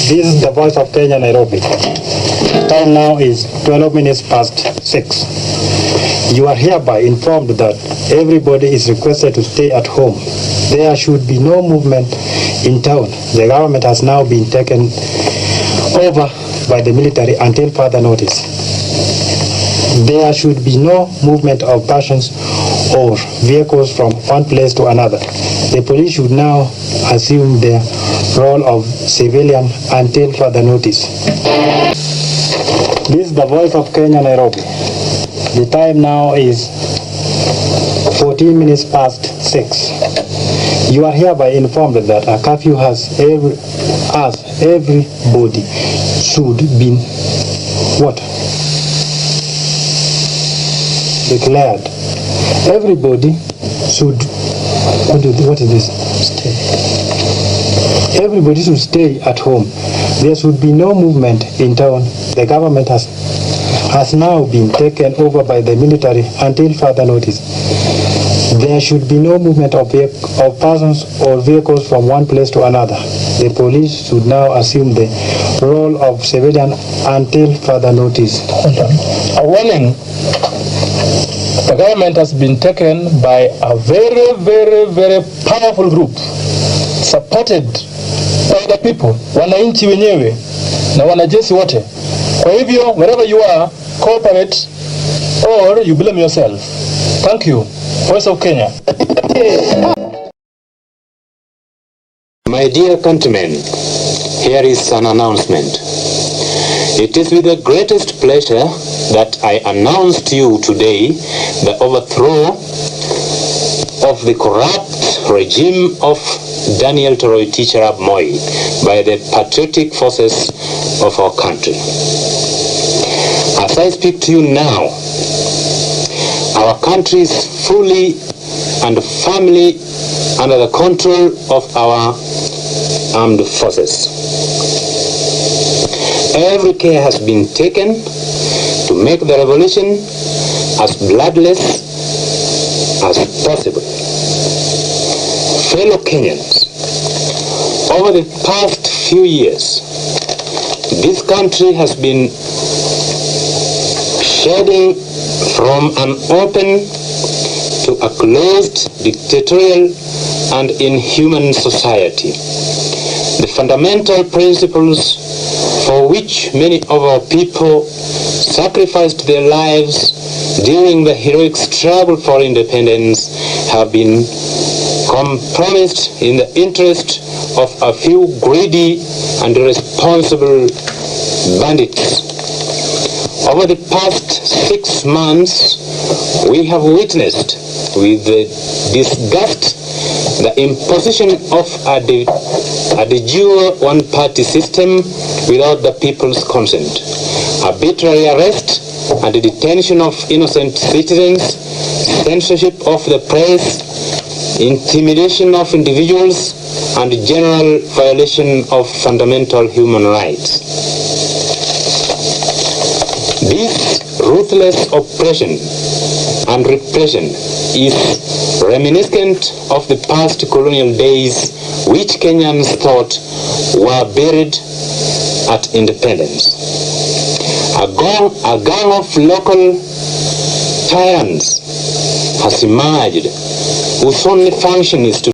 This is the voice of Kenya, Nairobi. Time now is 12 minutes past 6. You are hereby informed that everybody is requested to stay at home. There should be no movement in town. The government has now been taken over by the military until further notice. There should be no movement of persons or vehicles from one place to another. The police should now assume the role of civilian until further notice. This is the voice of Kenya, Nairobi. The time now is 14 minutes past 6. You are hereby informed that a curfew has everybody should be declared. Everybody should Everybody should stay at home. There should be no movement in town. The government has now been taken over by the military until further notice. There should be no movement of persons or vehicles from one place to another. The police should now assume the role of civilian until further notice. A warning. The government has been taken by a very, very, very powerful group supported by the people, wananchi wenyewe na wanajeshi wote. Kwa hivyo, wherever you are, cooperate or you blame yourself. Thank you. Voice of Kenya. My dear countrymen, here is an announcement. It is with the greatest pleasure that I announce to you today the overthrow of the corrupt regime of Daniel Toroitich arap Moi by the patriotic forces of our country. As I speak to you now, our country is fully and firmly under the control of our armed forces. Every care has been taken to make the revolution as bloodless as possible. Fellow Kenyans, over the past few years, this country has been shedding from an open to a closed, dictatorial and inhuman society. The fundamental principles for which many of our people sacrificed their lives during the heroic struggle for independence have been compromised in the interest of a few greedy and irresponsible bandits. Over the past 6 months, we have witnessed with disgust the imposition of a de jure one-party system without the people's consent, arbitrary arrest and the detention of innocent citizens, censorship of the press, intimidation of individuals, and general violation of fundamental human rights. This ruthless oppression and repression is reminiscent of the past colonial days which Kenyans thought were buried at independence. A gang of local tyrants has emerged whose only function is to